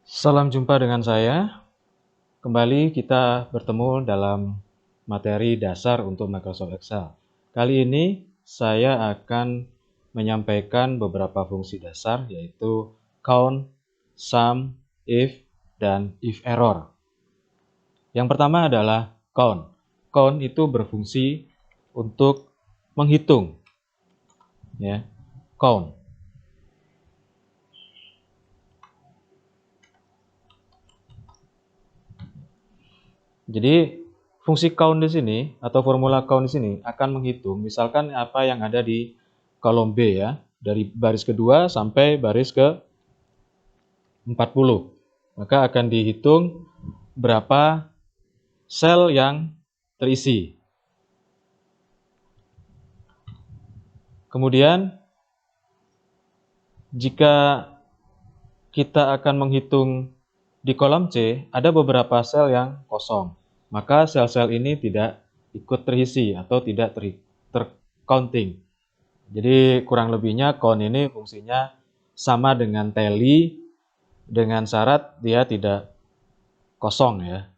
Salam jumpa dengan saya. Kembali kita bertemu dalam materi dasar untuk Microsoft Excel. Kali ini saya akan menyampaikan beberapa fungsi dasar yaitu count, sum, if, dan if error. Yang pertama adalah count. Count itu berfungsi untuk menghitung, ya, count. Jadi fungsi count di sini atau formula count di sini akan menghitung misalkan apa yang ada di kolom B ya, dari baris kedua sampai baris ke 40. Maka akan dihitung berapa sel yang terisi. Kemudian jika kita akan menghitung di kolom C, ada beberapa sel yang kosong. Maka sel-sel ini tidak ikut terisi atau tidak tercounting. Jadi kurang lebihnya count ini fungsinya sama dengan tally dengan syarat dia tidak kosong ya.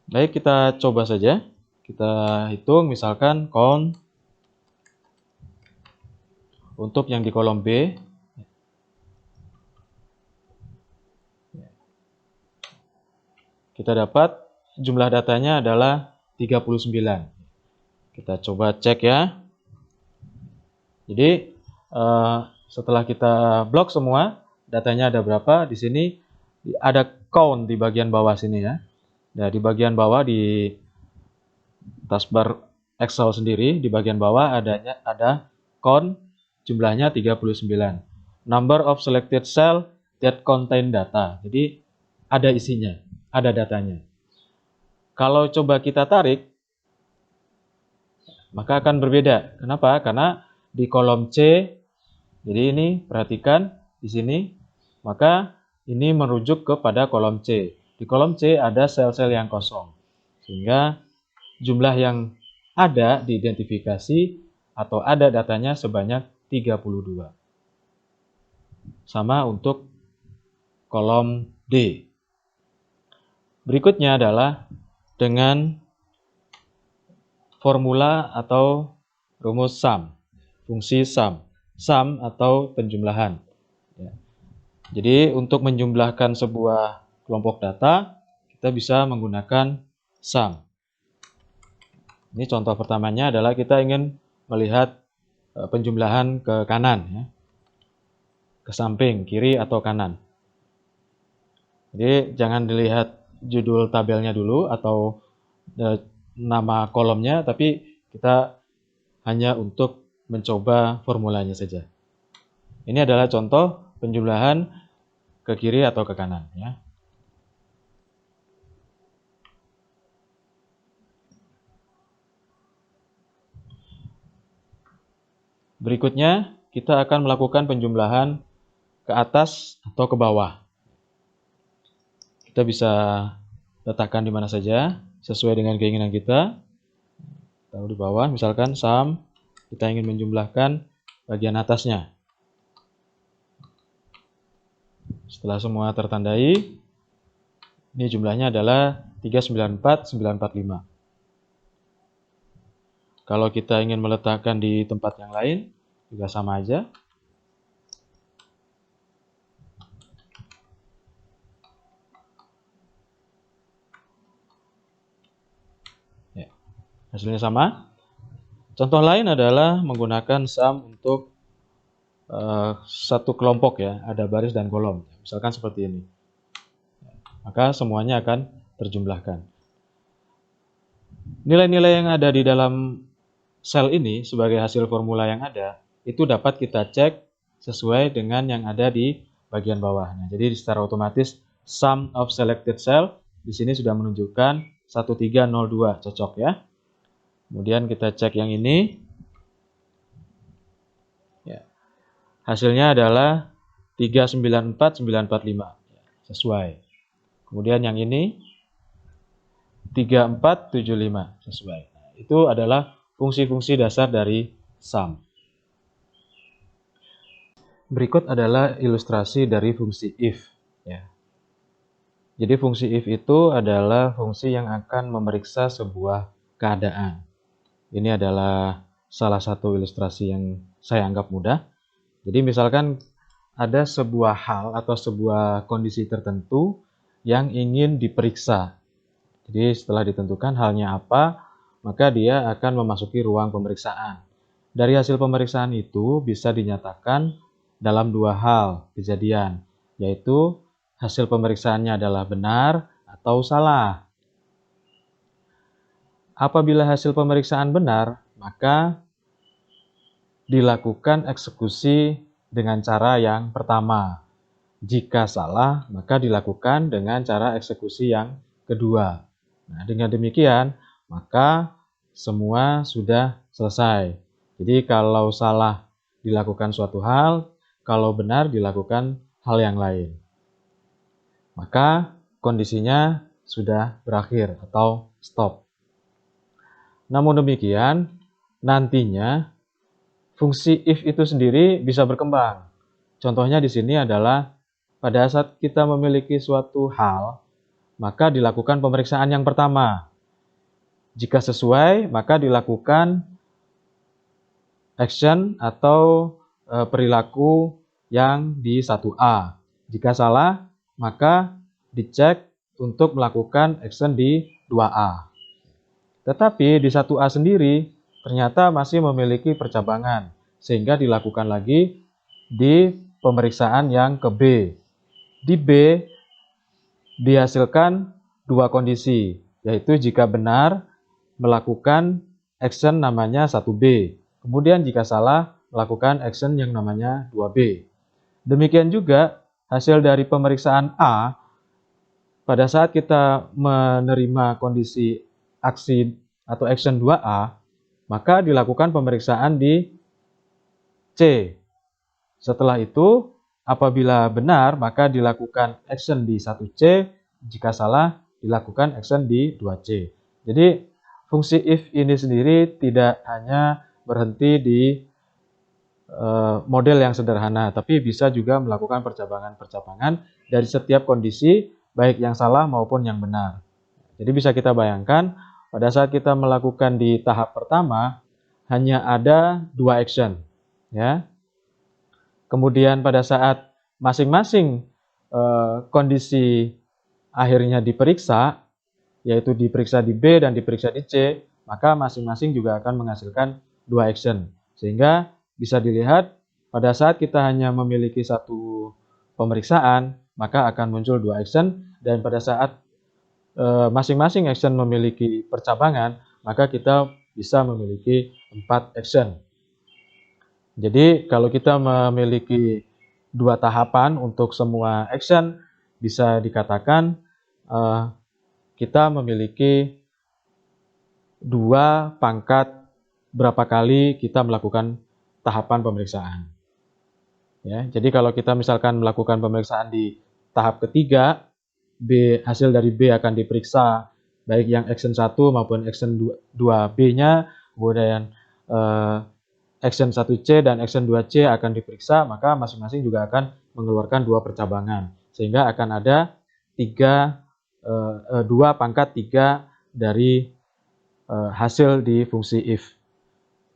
Baik, kita coba saja. Kita hitung misalkan count untuk yang di kolom B. Kita dapat jumlah datanya adalah 39. Kita coba cek ya. Jadi setelah kita blok semua, datanya ada berapa? Di sini ada count di bagian bawah sini ya. Nah, di bagian bawah di taskbar Excel sendiri, di bagian bawah ada count jumlahnya 39. Number of selected cell that contain data. Jadi ada isinya, ada datanya. Kalau coba kita tarik, maka akan berbeda. Kenapa? Karena di kolom C, jadi ini perhatikan di sini, maka ini merujuk kepada kolom C. Di kolom C ada sel-sel yang kosong, sehingga jumlah yang ada diidentifikasi atau ada datanya sebanyak 32. Sama untuk kolom D. Berikutnya adalah dengan formula atau rumus sum, fungsi sum. Sum atau penjumlahan. Jadi untuk menjumlahkan sebuah kelompok data, kita bisa menggunakan sum. Ini contoh pertamanya adalah kita ingin melihat penjumlahan ke kanan, ya. Ke samping, kiri atau kanan. Jadi jangan dilihat judul tabelnya dulu atau nama kolomnya, tapi kita hanya untuk mencoba formulanya saja. Ini adalah contoh penjumlahan ke kiri atau ke kanan, ya. Berikutnya, kita akan melakukan penjumlahan ke atas atau ke bawah. Kita bisa letakkan di mana saja sesuai dengan keinginan kita. Taruh di bawah, misalkan sum, kita ingin menjumlahkan bagian atasnya. Setelah semua tertandai, ini jumlahnya adalah 394945. Kalau kita ingin meletakkan di tempat yang lain, juga sama aja. Ya, hasilnya sama. Contoh lain adalah menggunakan sum untuk satu kelompok ya, ada baris dan kolom. Misalkan seperti ini. Maka semuanya akan terjumlahkan. Nilai-nilai yang ada di dalam sel ini sebagai hasil formula yang ada, itu dapat kita cek sesuai dengan yang ada di bagian bawah. Nah, jadi secara otomatis sum of selected cell di sini sudah menunjukkan 1302, cocok ya. Kemudian kita cek yang ini. Ya. Hasilnya adalah 394945, sesuai. Kemudian yang ini 3475, sesuai. Nah, itu adalah fungsi-fungsi dasar dari sum. Berikut adalah ilustrasi dari fungsi if. Ya. Jadi fungsi if itu adalah fungsi yang akan memeriksa sebuah keadaan. Ini adalah salah satu ilustrasi yang saya anggap mudah. Jadi misalkan ada sebuah hal atau sebuah kondisi tertentu yang ingin diperiksa. Jadi setelah ditentukan halnya apa, maka dia akan memasuki ruang pemeriksaan. Dari hasil pemeriksaan itu bisa dinyatakan dalam dua hal kejadian, yaitu hasil pemeriksaannya adalah benar atau salah. Apabila hasil pemeriksaan benar, maka dilakukan eksekusi dengan cara yang pertama. Jika salah, maka dilakukan dengan cara eksekusi yang kedua. Nah, dengan demikian, maka semua sudah selesai. Jadi kalau salah dilakukan suatu hal, kalau benar dilakukan hal yang lain. Maka kondisinya sudah berakhir atau stop. Namun demikian, nantinya fungsi if itu sendiri bisa berkembang. Contohnya di sini adalah pada saat kita memiliki suatu hal, maka dilakukan pemeriksaan yang pertama. Jika sesuai, maka dilakukan action atau perilaku yang di 1A. Jika salah, maka dicek untuk melakukan action di 2A. Tetapi di 1A sendiri ternyata masih memiliki percabangan, sehingga dilakukan lagi di pemeriksaan yang ke B. Di B dihasilkan dua kondisi, yaitu jika benar melakukan action namanya 1B, kemudian jika salah melakukan action yang namanya 2B. Demikian juga hasil dari pemeriksaan A, pada saat kita menerima kondisi aksi atau action 2A, maka dilakukan pemeriksaan di C. Setelah itu, apabila benar, maka dilakukan action di 1C, jika salah, dilakukan action di 2C. Jadi, fungsi if ini sendiri tidak hanya berhenti di model yang sederhana, tapi bisa juga melakukan percabangan-percabangan dari setiap kondisi, baik yang salah maupun yang benar. Jadi bisa kita bayangkan, pada saat kita melakukan di tahap pertama, hanya ada dua action. Ya. Kemudian pada saat masing-masing kondisi akhirnya diperiksa, yaitu diperiksa di B dan diperiksa di C, maka masing-masing juga akan menghasilkan dua action. Sehingga bisa dilihat pada saat kita hanya memiliki satu pemeriksaan, maka akan muncul dua action, dan pada saat masing-masing action memiliki percabangan, maka kita bisa memiliki 4 action. Jadi kalau kita memiliki dua tahapan untuk semua action, bisa dikatakan kita memiliki 2 pangkat berapa kali kita melakukan tahapan pemeriksaan. Ya, jadi kalau kita misalkan melakukan pemeriksaan di tahap ketiga, hasil dari B akan diperiksa baik yang action 1 maupun action 2B-nya, kemudian action 1C dan action 2C akan diperiksa, maka masing-masing juga akan mengeluarkan 2 percabangan. Sehingga akan ada 2 pangkat 3 dari hasil di fungsi if.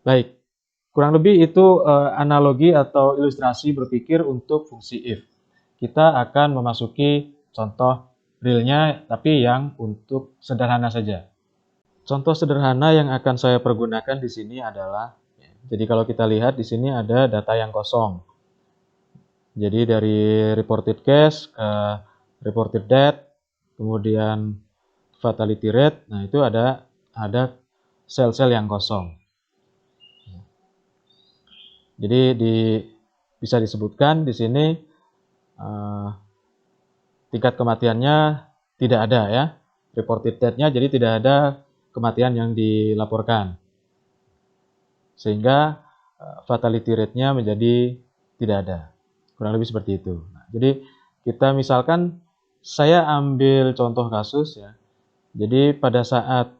Baik, kurang lebih itu analogi atau ilustrasi berpikir untuk fungsi if. Kita akan memasuki contoh realnya, tapi yang untuk sederhana saja. Contoh sederhana yang akan saya pergunakan di sini adalah, jadi kalau kita lihat di sini ada data yang kosong. Jadi dari reported case ke reported death, kemudian fatality rate, nah itu ada sel-sel yang kosong. Jadi bisa disebutkan di sini tingkat kematiannya tidak ada ya, reported death-nya, jadi tidak ada kematian yang dilaporkan, sehingga fatality rate-nya menjadi tidak ada, kurang lebih seperti itu. Nah, jadi kita misalkan saya ambil contoh kasus ya, jadi pada saat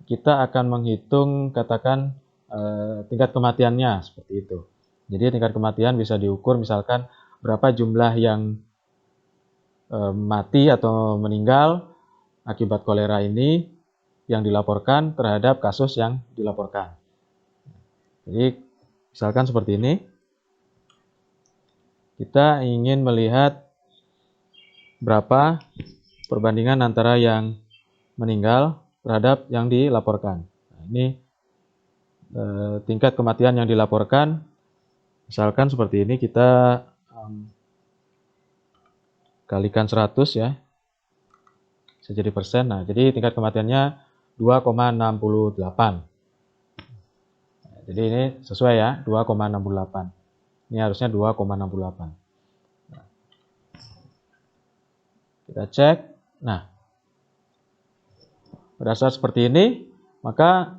kita akan menghitung katakan tingkat kematiannya seperti itu. Jadi tingkat kematian bisa diukur misalkan berapa jumlah yang mati atau meninggal akibat kolera ini yang dilaporkan terhadap kasus yang dilaporkan. Jadi misalkan seperti ini, kita ingin melihat berapa perbandingan antara yang meninggal terhadap yang dilaporkan. Nah, ini tingkat kematian yang dilaporkan, misalkan seperti ini, kita kalikan 100 ya, bisa jadi persen. Nah, jadi tingkat kematiannya 2,68. Nah, jadi ini sesuai ya, 2,68. Ini harusnya 2,68. Nah, kita cek. Nah, pada saat seperti ini, maka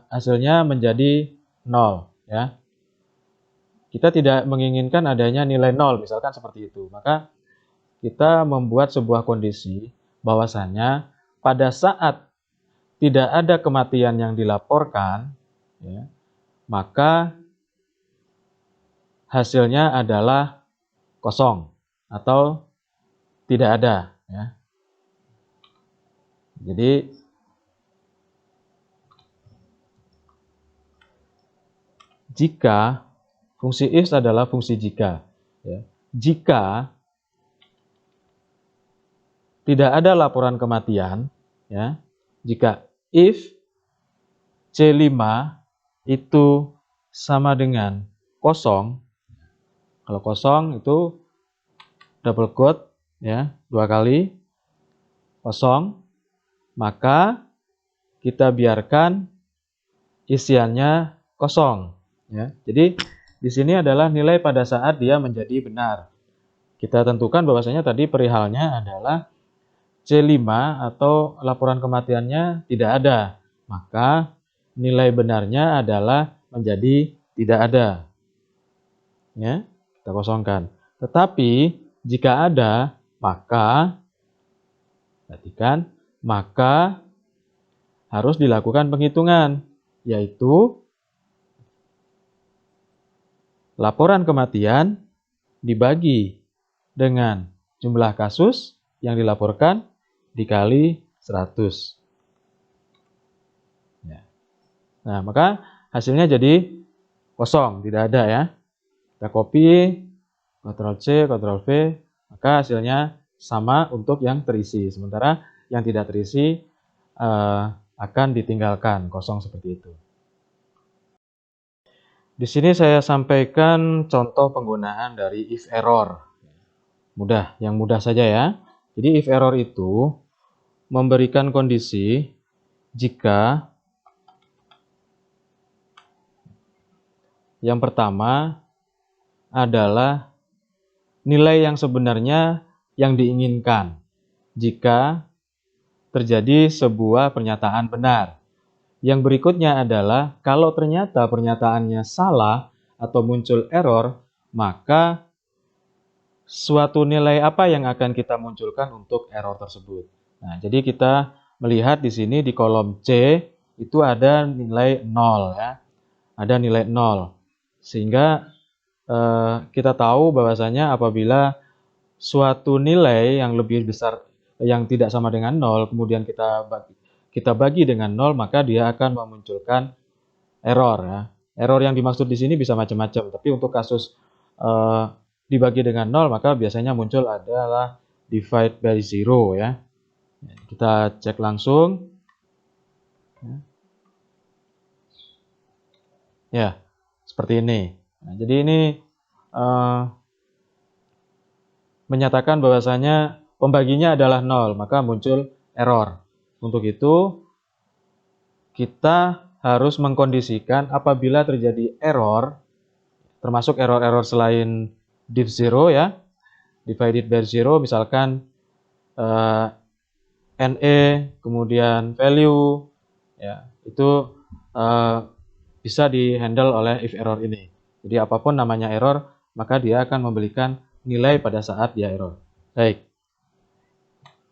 hasilnya menjadi 0 ya. Kita tidak menginginkan adanya nilai 0, misalkan seperti itu. Maka kita membuat sebuah kondisi bahwasannya pada saat tidak ada kematian yang dilaporkan, ya, maka hasilnya adalah kosong atau tidak ada. Ya. Jadi jika fungsi if adalah fungsi jika. Ya. Jika tidak ada laporan kematian, ya, jika if C5 itu sama dengan kosong, kalau kosong itu double quote ya, 2 kali kosong, maka kita biarkan isiannya kosong ya. Jadi di sini adalah nilai pada saat dia menjadi benar. Kita tentukan bahwasanya tadi perihalnya adalah C5 atau laporan kematiannya tidak ada. Maka nilai benarnya adalah menjadi tidak ada. Ya, kita kosongkan. Tetapi jika ada, maka perhatikan, maka harus dilakukan penghitungan, yaitu laporan kematian dibagi dengan jumlah kasus yang dilaporkan dikali 100. Ya. Nah, maka hasilnya jadi kosong, tidak ada ya. Kita copy, Ctrl C, Ctrl V, maka hasilnya sama untuk yang terisi. Sementara yang tidak terisi akan ditinggalkan, kosong seperti itu. Di sini saya sampaikan contoh penggunaan dari if error. Mudah, yang mudah saja ya. Jadi if error itu memberikan kondisi jika yang pertama adalah nilai yang sebenarnya yang diinginkan jika terjadi sebuah pernyataan benar. Yang berikutnya adalah kalau ternyata pernyataannya salah atau muncul error, maka suatu nilai apa yang akan kita munculkan untuk error tersebut. Nah, jadi kita melihat di sini di kolom C itu ada nilai 0 ya. Ada nilai 0. Sehingga kita tahu bahwasanya apabila suatu nilai yang lebih besar yang tidak sama dengan 0 kemudian kita bagi dengan 0, maka dia akan memunculkan error ya. Error yang dimaksud di sini bisa macam-macam, tapi untuk kasus dibagi dengan 0 maka biasanya muncul adalah divide by 0 ya. Kita cek langsung. Ya, seperti ini. Nah, jadi ini menyatakan bahwasanya pembaginya adalah 0, maka muncul error. Untuk itu, kita harus mengkondisikan apabila terjadi error, termasuk error-error selain div 0 ya, divided by 0, misalkan NE, kemudian value, ya, itu bisa di-handle oleh if error ini. Jadi apapun namanya error, maka dia akan memberikan nilai pada saat dia error. Baik.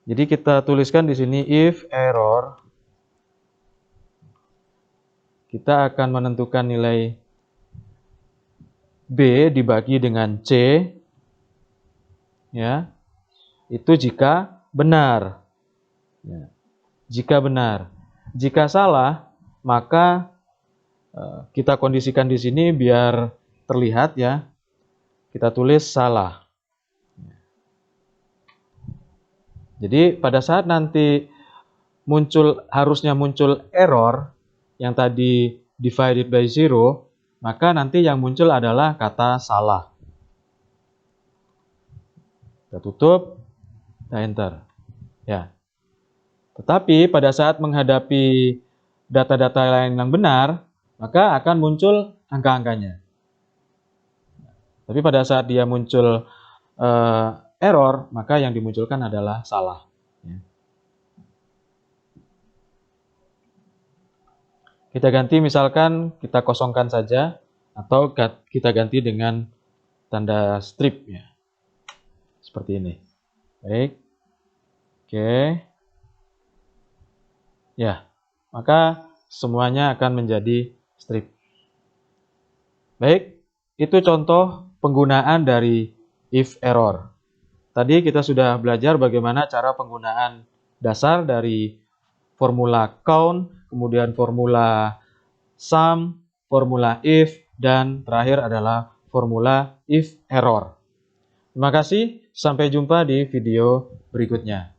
Jadi kita tuliskan di sini if error, kita akan menentukan nilai B dibagi dengan C, ya, itu jika benar. Ya, jika benar. Jika salah, maka kita kondisikan di sini biar terlihat ya. Kita tulis salah. Jadi pada saat nanti harusnya muncul error yang tadi divided by 0, maka nanti yang muncul adalah kata salah. Kita tutup, kita enter. Ya. Tetapi pada saat menghadapi data-data lain yang benar, maka akan muncul angka-angkanya. Tapi pada saat dia muncul error, maka yang dimunculkan adalah salah. Kita ganti, misalkan kita kosongkan saja, atau kita ganti dengan tanda strip ya. Seperti ini. Baik. Oke. Ya, maka semuanya akan menjadi strip. Baik, itu contoh penggunaan dari if error. Tadi kita sudah belajar bagaimana cara penggunaan dasar dari formula count, kemudian formula sum, formula if, dan terakhir adalah formula if error. Terima kasih, sampai jumpa di video berikutnya.